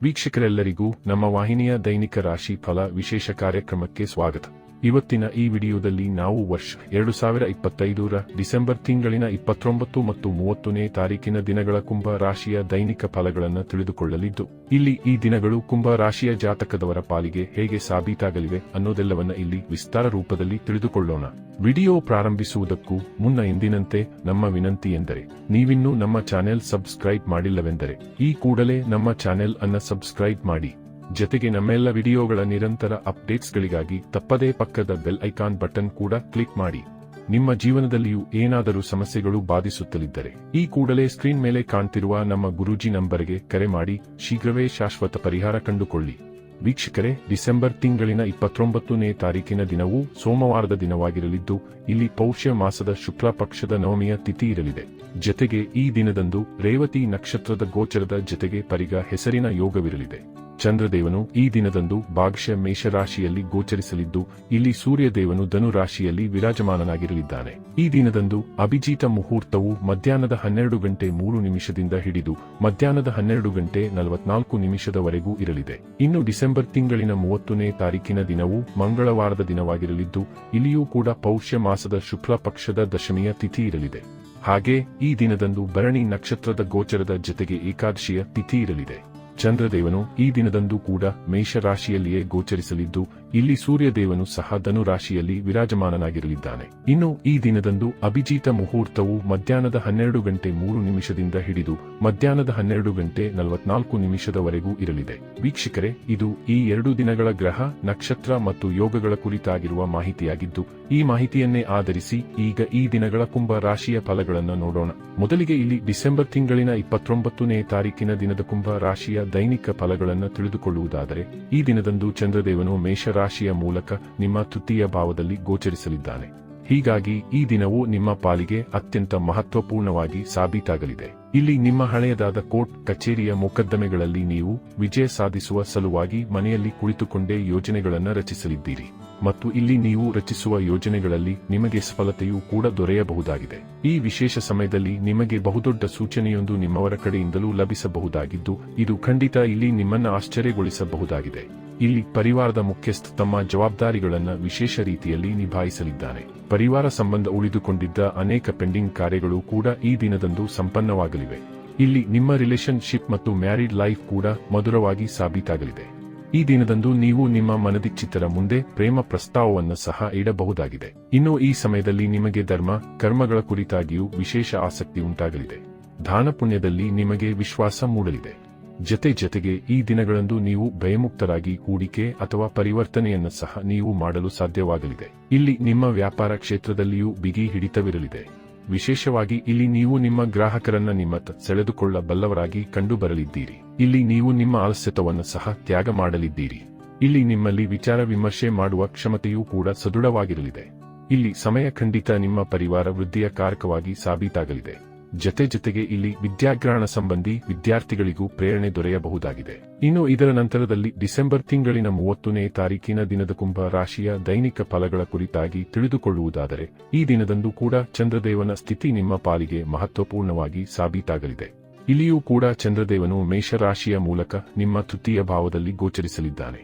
ವೀಕ್ಷಕರೆಲ್ಲರಿಗೂ ನಮ್ಮ ವಾಹಿನಿಯ ದೈನಿಕ ರಾಶಿ ಫಲ ವಿಶೇಷ ಕಾರ್ಯಕ್ರಮಕ್ಕೆ ಸ್ವಾಗತ. ಇವತ್ತಿನ ಈ ವಿಡಿಯೋದಲ್ಲಿ ನಾವು ವರ್ಷ 2025ರ ಡಿಸೆಂಬರ್ ತಿಂಗಳಿನ 29 ಮತ್ತು 30ನೇ ತಾರೀಕಿನ ದಿನಗಳ ಕುಂಭ ರಾಶಿಯ ದೈನಿಕ ಫಲಗಳನ್ನು ತಿಳಿದುಕೊಳ್ಳಲಿದ್ದು, ಇಲ್ಲಿ ಈ ದಿನಗಳು ಕುಂಭ ರಾಶಿಯ ಜಾತಕದವರ ಪಾಲಿಗೆ ಹೇಗೆ ಸಾಬೀತಾಗಲಿವೆ ಅನ್ನೋದೆಲ್ಲವನ್ನ ಇಲ್ಲಿ ವಿಸ್ತಾರ ರೂಪದಲ್ಲಿ ತಿಳಿದುಕೊಳ್ಳೋಣ. ವಿಡಿಯೋ ಪ್ರಾರಂಭಿಸುವುದಕ್ಕೂ ಮುನ್ನ ಎಂದಿನಂತೆ ನಮ್ಮ ವಿನಂತಿ ಎಂದರೆ, ನೀವಿನ್ನೂ ನಮ್ಮ ಚಾನೆಲ್ ಸಬ್ಸ್ಕ್ರೈಬ್ ಮಾಡಿಲ್ಲವೆಂದರೆ ಈ ಕೂಡಲೇ ನಮ್ಮ ಚಾನೆಲ್ ಅನ್ನು ಸಬ್ಸ್ಕ್ರೈಬ್ ಮಾಡಿ. ಜೊತೆಗೆ ನಮ್ಮೆಲ್ಲ ವಿಡಿಯೋಗಳ ನಿರಂತರ ಅಪ್ಡೇಟ್ಸ್ಗಳಿಗಾಗಿ ತಪ್ಪದೇ ಪಕ್ಕದ ಬೆಲ್ ಐಕಾನ್ ಬಟನ್ ಕೂಡ ಕ್ಲಿಕ್ ಮಾಡಿ. ನಿಮ್ಮ ಜೀವನದಲ್ಲಿಯೂ ಏನಾದರೂ ಸಮಸ್ಯೆಗಳು ಬಾಧಿಸುತ್ತಲಿದ್ದರೆ ಈ ಕೂಡಲೇ ಸ್ಕ್ರೀನ್ ಮೇಲೆ ಕಾಣ್ತಿರುವ ನಮ್ಮ ಗುರೂಜಿ ನಂಬರ್ಗೆ ಕರೆ ಮಾಡಿ ಶೀಘ್ರವೇ ಶಾಶ್ವತ ಪರಿಹಾರ ಕಂಡುಕೊಳ್ಳಿ. ವೀಕ್ಷಕರೇ, ಡಿಸೆಂಬರ್ ತಿಂಗಳಿನ 29ನೇ ತಾರೀಕಿನ ದಿನವೂ ಸೋಮವಾರದ ದಿನವಾಗಿರಲಿದ್ದು, ಇಲ್ಲಿ ಪೌಷ್ಯ ಮಾಸದ ಶುಕ್ಲ ಪಕ್ಷದ ನವಮಿಯ ತಿಥಿ ಇರಲಿದೆ. ಜೊತೆಗೆ ಈ ದಿನದಂದು ರೇವತಿ ನಕ್ಷತ್ರದ ಗೋಚರದ ಜೊತೆಗೆ ಪರಿಗ ಹೆಸರಿನ ಯೋಗವಿರಲಿದೆ. ಚಂದ್ರದೇವನು ಈ ದಿನದಂದು ಭಾಗಶಃ ಮೇಷರಾಶಿಯಲ್ಲಿ ಗೋಚರಿಸಲಿದ್ದು, ಇಲ್ಲಿ ಸೂರ್ಯದೇವನು ಧನು ರಾಶಿಯಲ್ಲಿ ವಿರಾಜಮಾನನಾಗಿರಲಿದ್ದಾನೆ. ಈ ದಿನದಂದು ಅಭಿಜಿತ ಮುಹೂರ್ತವು ಮಧ್ಯಾಹ್ನದ 12:03 ಹಿಡಿದು ಮಧ್ಯಾಹ್ನದ 12:44 ಇರಲಿದೆ. ಇನ್ನು ಡಿಸೆಂಬರ್ ತಿಂಗಳಿನ 30ನೇ ತಾರೀಕಿನ ದಿನವು ಮಂಗಳವಾರದ ದಿನವಾಗಿರಲಿದ್ದು, ಇಲ್ಲಿಯೂ ಕೂಡ ಪೌಷ್ಯ ಮಾಸದ ಶುಕ್ಲ ಪಕ್ಷದ ದಶಮಿಯ ತಿಥಿ ಇರಲಿದೆ. ಹಾಗೆ ಈ ದಿನದಂದು ಭರಣಿ ನಕ್ಷತ್ರದ ಗೋಚರದ ಜೊತೆಗೆ ಏಕಾದಶಿಯ ತಿಥಿ ಇರಲಿದೆ. ಚಂದ್ರದೇವನು ಈ ದಿನದಂದು ಕೂಡ ಮೇಷರಾಶಿಯಲ್ಲಿಯೇ ಗೋಚರಿಸಲಿದ್ದು, ಇಲ್ಲಿ ಸೂರ್ಯದೇವನು ಸಹ ಧನು ರಾಶಿಯಲ್ಲಿ ವಿರಾಜಮಾನನಾಗಿರಲಿದ್ದಾನೆ. ಇನ್ನು ಈ ದಿನದಂದು ಅಭಿಜಿತ ಮುಹೂರ್ತವು ಮಧ್ಯಾಹ್ನದ 12:03 ಹಿಡಿದು ಮಧ್ಯಾಹ್ನದ 12:44 ಇರಲಿದೆ. ವೀಕ್ಷಕರೇ, ಇದು ಈ 2 ದಿನಗಳ ಗ್ರಹ, ನಕ್ಷತ್ರ ಮತ್ತು ಯೋಗಗಳ ಕುರಿತಾಗಿರುವ ಮಾಹಿತಿಯಾಗಿದ್ದು, ಈ ಮಾಹಿತಿಯನ್ನೇ ಆಧರಿಸಿ ಈಗ ಈ ದಿನಗಳ ಕುಂಭ ರಾಶಿಯ ಫಲಗಳನ್ನು ನೋಡೋಣ. ಮೊದಲಿಗೆ ಇಲ್ಲಿ ಡಿಸೆಂಬರ್ ತಿಂಗಳಿನ 29ನೇ ತಾರೀಕಿನ ದಿನದ ಕುಂಭ ರಾಶಿಯ ದೈನಿಕ ಫಲಗಳನ್ನು ತಿಳಿದುಕೊಳ್ಳುವುದಾದರೆ, ಈ ದಿನದಂದು ಚಂದ್ರದೇವನು ಮೇಷರಾಶಿಯ ಮೂಲಕ ನಿಮ್ಮ ತೃತೀಯ ಭಾವದಲ್ಲಿ ಗೋಚರಿಸಲಿದ್ದಾನೆ. ಹೀಗಾಗಿ ಈ ದಿನವು ನಿಮ್ಮ ಪಾಲಿಗೆ ಅತ್ಯಂತ ಮಹತ್ವಪೂರ್ಣವಾಗಿ ಸಾಬೀತಾಗಲಿದೆ. ಇಲ್ಲಿ ನಿಮ್ಮ ಹಳೆಯದಾದ ಕೋರ್ಟ್ ಕಚೇರಿಯ ಮೊಕದ್ದಮೆಗಳಲ್ಲಿ ನೀವು ವಿಜಯ ಸಾಧಿಸುವ ಸಲುವಾಗಿ ಮನೆಯಲ್ಲಿ ಕುಳಿತುಕೊಂಡೇ ಯೋಜನೆಗಳನ್ನು ರಚಿಸಲಿದ್ದೀರಿ ಮತ್ತು ಇಲ್ಲಿ ನೀವು ರಚಿಸುವ ಯೋಜನೆಗಳಲ್ಲಿ ನಿಮಗೆ ಸಫಲತೆಯೂ ಕೂಡ ದೊರೆಯಬಹುದಾಗಿದೆ. ಈ ವಿಶೇಷ ಸಮಯದಲ್ಲಿ ನಿಮಗೆ ಬಹುದೊಡ್ಡ ಸೂಚನೆಯೊಂದು ನಿಮ್ಮವರ ಕಡೆಯಿಂದಲೂ ಲಭಿಸಬಹುದಾಗಿದ್ದು, ಇದು ಖಂಡಿತ ಇಲ್ಲಿ ನಿಮ್ಮನ್ನು ಆಶ್ಚರ್ಯಗೊಳಿಸಬಹುದಾಗಿದೆ. ಇಲ್ಲಿ ಪರಿವಾರದ ಮುಖ್ಯಸ್ಥ ತಮ್ಮ ಜವಾಬ್ದಾರಿಗಳನ್ನು ವಿಶೇಷ ರೀತಿಯಲ್ಲಿ ನಿಭಾಯಿಸಲಿದ್ದಾನೆ. ಪರಿವಾರ ಸಂಬಂಧ ಉಳಿದುಕೊಂಡಿದ್ದ ಅನೇಕ ಪೆಂಡಿಂಗ್ ಕಾರ್ಯಗಳು ಕೂಡ ಈ ದಿನದಂದು ಸಂಪನ್ನವಾಗಲಿವೆ. ಇಲ್ಲಿ ನಿಮ್ಮ ರಿಲೇಶನ್ಶಿಪ್ ಮತ್ತು ಮ್ಯಾರಿಡ್ ಲೈಫ್ ಕೂಡ ಮಧುರವಾಗಿ ಸಾಬೀತಾಗಲಿದೆ. ಈ ದಿನದಂದು ನೀವು ನಿಮ್ಮ ಮನದಿಚ್ಛಿತರ ಮುಂದೆ ಪ್ರೇಮ ಪ್ರಸ್ತಾವವನ್ನು ಸಹ ಇಡಬಹುದಾಗಿದೆ. ಇನ್ನು ಈ ಸಮಯದಲ್ಲಿ ನಿಮಗೆ ಧರ್ಮ ಕರ್ಮಗಳ ಕುರಿತಾಗಿಯೂ ವಿಶೇಷ ಆಸಕ್ತಿ ಉಂಟಾಗಲಿದೆ. ದಾನ ಪುಣ್ಯದಲ್ಲಿ ನಿಮಗೆ ವಿಶ್ವಾಸ ಮೂಡಲಿದೆ. ಜೊತೆಗೆ ಈ ದಿನಗಳಂದು ನೀವು ಭಯಮುಕ್ತರಾಗಿ ಹೂಡಿಕೆ ಅಥವಾ ಪರಿವರ್ತನೆಯನ್ನು ಸಹ ನೀವು ಮಾಡಲು ಸಾಧ್ಯವಾಗಲಿದೆ. ಇಲ್ಲಿ ನಿಮ್ಮ ವ್ಯಾಪಾರ ಕ್ಷೇತ್ರದಲ್ಲಿಯೂ ಬಿಗಿ ಹಿಡಿತವಿರಲಿದೆ. ವಿಶೇಷವಾಗಿ ಇಲ್ಲಿ ನೀವು ನಿಮ್ಮ ಗ್ರಾಹಕರನ್ನ ನಿಮ್ಮತ್ತ ಸೆಳೆದುಕೊಳ್ಳಬಲ್ಲವರಾಗಿ ಕಂಡುಬರಲಿದ್ದೀರಿ. ಇಲ್ಲಿ ನೀವು ನಿಮ್ಮ ಆಲಸ್ಯತವನ್ನು ಸಹ ತ್ಯಾಗ ಮಾಡಲಿದ್ದೀರಿ. ಇಲ್ಲಿ ನಿಮ್ಮಲ್ಲಿ ವಿಚಾರ ವಿಮರ್ಶೆ ಮಾಡುವ ಕ್ಷಮತೆಯೂ ಕೂಡ ಸದೃಢವಾಗಿರಲಿದೆ. ಇಲ್ಲಿ ಸಮಯ ಖಂಡಿತ ನಿಮ್ಮ ಪರಿವಾರ ವೃದ್ಧಿಯ ಕಾರಕವಾಗಿ ಸಾಬೀತಾಗಲಿದೆ. ಜೊತೆಗೆ ಇಲ್ಲಿ ವಿದ್ಯಾಗ್ರಹಣ ಸಂಬಂಧಿ ವಿದ್ಯಾರ್ಥಿಗಳಿಗೂ ಪ್ರೇರಣೆ ದೊರೆಯಬಹುದಾಗಿದೆ. ಇನ್ನು ಇದರ ನಂತರದಲ್ಲಿ ಡಿಸೆಂಬರ್ ತಿಂಗಳಿನ 30ನೇ ತಾರೀಕಿನ ದಿನದ ಕುಂಭ ರಾಶಿಯ ದೈನಿಕ ಫಲಗಳ ಕುರಿತಾಗಿ ತಿಳಿದುಕೊಳ್ಳುವುದಾದರೆ, ಈ ದಿನದಂದು ಕೂಡ ಚಂದ್ರದೇವನ ಸ್ಥಿತಿ ನಿಮ್ಮ ಪಾಲಿಗೆ ಮಹತ್ವಪೂರ್ಣವಾಗಿ ಸಾಬೀತಾಗಲಿದೆ. ಇಲ್ಲಿಯೂ ಕೂಡ ಚಂದ್ರದೇವನು ಮೇಷರಾಶಿಯ ಮೂಲಕ ನಿಮ್ಮ ತೃತೀಯ ಭಾವದಲ್ಲಿ ಗೋಚರಿಸಲಿದ್ದಾನೆ.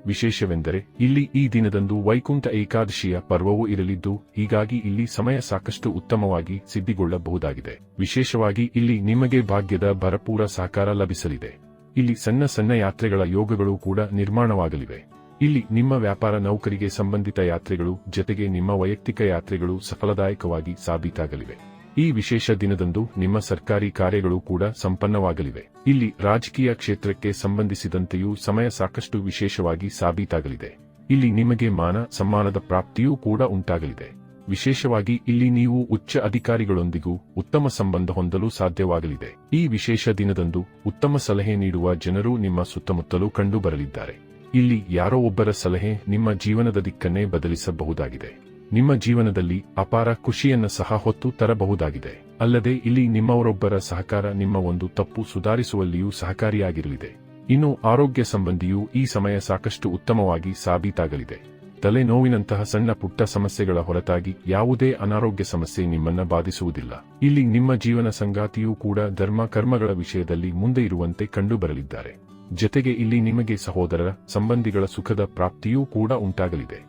ವಿಶೇಷವೆಂದರೆ ಇಲ್ಲಿ ಈ ದಿನದಂದು ವೈಕುಂಠ ಏಕಾದಶಿಯ ಪರ್ವವೂ ಇರಲಿದ್ದು, ಹೀಗಾಗಿ ಇಲ್ಲಿ ಸಮಯ ಸಾಕಷ್ಟು ಉತ್ತಮವಾಗಿ ಸಿದ್ಧಿಗೊಳ್ಳಬಹುದಾಗಿದೆ. ವಿಶೇಷವಾಗಿ ಇಲ್ಲಿ ನಿಮಗೆ ಭಾಗ್ಯದ ಭರಪೂರ ಸಹಕಾರ ಲಭಿಸಲಿದೆ. ಇಲ್ಲಿ ಸಣ್ಣ ಯಾತ್ರೆಗಳ ಯೋಗಗಳು ಕೂಡ ನಿರ್ಮಾಣವಾಗಲಿವೆ. ಇಲ್ಲಿ ನಿಮ್ಮ ವ್ಯಾಪಾರ ನೌಕರಿಗೆ ಸಂಬಂಧಿತ ಯಾತ್ರೆಗಳು ಜೊತೆಗೆ ನಿಮ್ಮ ವೈಯಕ್ತಿಕ ಯಾತ್ರೆಗಳು ಸಫಲದಾಯಕವಾಗಿ ಸಾಬೀತಾಗಲಿವೆ. ಈ ವಿಶೇಷ ದಿನದಂದು ನಿಮ್ಮ ಸರ್ಕಾರಿ ಕಾರ್ಯಗಳು ಕೂಡ ಸಂಪನ್ನವಾಗಲಿವೆ. ಇಲ್ಲಿ ರಾಜಕೀಯ ಕ್ಷೇತ್ರಕ್ಕೆ ಸಂಬಂಧಿಸಿದಂತೆಯೂ ಸಮಯ ಸಾಕಷ್ಟು ವಿಶೇಷವಾಗಿ ಸಾಬೀತಾಗಲಿದೆ. ಇಲ್ಲಿ ನಿಮಗೆ ಮಾನ ಸಮ್ಮಾನದ ಪ್ರಾಪ್ತಿಯೂ ಕೂಡ ಉಂಟಾಗಲಿದೆ. ವಿಶೇಷವಾಗಿ ಇಲ್ಲಿ ನೀವು ಉಚ್ಚ ಅಧಿಕಾರಿಗಳೊಂದಿಗೂ ಉತ್ತಮ ಸಂಬಂಧ ಹೊಂದಲು ಸಾಧ್ಯವಾಗಲಿದೆ. ಈ ವಿಶೇಷ ದಿನದಂದು ಉತ್ತಮ ಸಲಹೆ ನೀಡುವ ಜನರು ನಿಮ್ಮ ಸುತ್ತಮುತ್ತಲೂ ಕಂಡುಬರಲಿದ್ದಾರೆ. ಇಲ್ಲಿ ಯಾರೋ ಒಬ್ಬರ ಸಲಹೆ ನಿಮ್ಮ ಜೀವನದ ದಿಕ್ಕನ್ನೇ ಬದಲಿಸಬಹುದಾಗಿದೆ. ನಿಮ್ಮ ಜೀವನದಲ್ಲಿ ಅಪಾರ ಖುಷಿಯನ್ನು ಸಹ ಹೊತ್ತು ತರಬಹುದಾಗಿದೆ. ಅಲ್ಲದೆ ಇಲ್ಲಿ ನಿಮ್ಮವರೊಬ್ಬರ ಸಹಕಾರ ನಿಮ್ಮ ಒಂದು ತಪ್ಪು ಸುಧಾರಿಸುವಲ್ಲಿಯೂ ಸಹಕಾರಿಯಾಗಿರಲಿದೆ. ಇನ್ನು ಆರೋಗ್ಯ ಸಂಬಂಧಿಯೂ ಈ ಸಮಯ ಸಾಕಷ್ಟು ಉತ್ತಮವಾಗಿ ಸಾಬೀತಾಗಲಿದೆ. ತಲೆನೋವಿನಂತಹ ಸಣ್ಣ ಪುಟ್ಟ ಸಮಸ್ಯೆಗಳ ಹೊರತಾಗಿ ಯಾವುದೇ ಅನಾರೋಗ್ಯ ಸಮಸ್ಯೆ ನಿಮ್ಮನ್ನ ಬಾಧಿಸುವುದಿಲ್ಲ. ಇಲ್ಲಿ ನಿಮ್ಮ ಜೀವನ ಸಂಗಾತಿಯೂ ಕೂಡ ಧರ್ಮ ಕರ್ಮಗಳ ವಿಷಯದಲ್ಲಿ ಮುಂದೆ ಇರುವಂತೆ ಕಂಡುಬರಲಿದ್ದಾರೆ. ಜತೆಗೆ ಇಲ್ಲಿ ನಿಮಗೆ ಸಹೋದರರ ಸಂಬಂಧಿಗಳ ಸುಖದ ಪ್ರಾಪ್ತಿಯೂ ಕೂಡ ಉಂಟಾಗಲಿದೆ.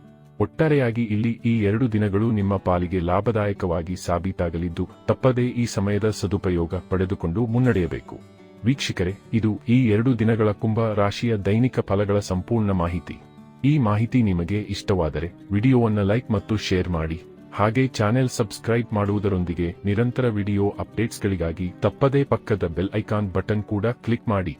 ಒಟ್ಟಾರೆಯಾಗಿ ಇಲ್ಲಿ ಈ 2 ದಿನಗಳು ನಿಮ್ಮ ಪಾಲಿಗೆ ಲಾಭದಾಯಕವಾಗಿ ಸಾಬೀತಾಗಲಿದ್ದು ತಪ್ಪದೇ ಈ ಸಮಯದ ಸದುಪಯೋಗ ಪಡೆದುಕೊಂಡು ಮುನ್ನಡೆಯಬೇಕು. ವೀಕ್ಷಕರೇ, ಇದು ಈ 2 ದಿನಗಳ ಕುಂಭ ರಾಶಿಯ ದೈನಿಕ ಫಲಗಳ ಸಂಪೂರ್ಣ ಮಾಹಿತಿ. ಈ ಮಾಹಿತಿ ನಿಮಗೆ ಇಷ್ಟವಾದರೆ ವಿಡಿಯೋವನ್ನು ಲೈಕ್ ಮತ್ತು ಶೇರ್ ಮಾಡಿ. ಹಾಗೆ ಚಾನೆಲ್ ಸಬ್ಸ್ಕ್ರೈಬ್ ಮಾಡುವುದರೊಂದಿಗೆ ನಿರಂತರ ವಿಡಿಯೋ ಅಪ್ಡೇಟ್ಸ್ಗಳಿಗಾಗಿ ತಪ್ಪದೇ ಪಕ್ಕದ ಬೆಲ್ ಐಕಾನ್ ಬಟನ್ ಕೂಡ ಕ್ಲಿಕ್ ಮಾಡಿ.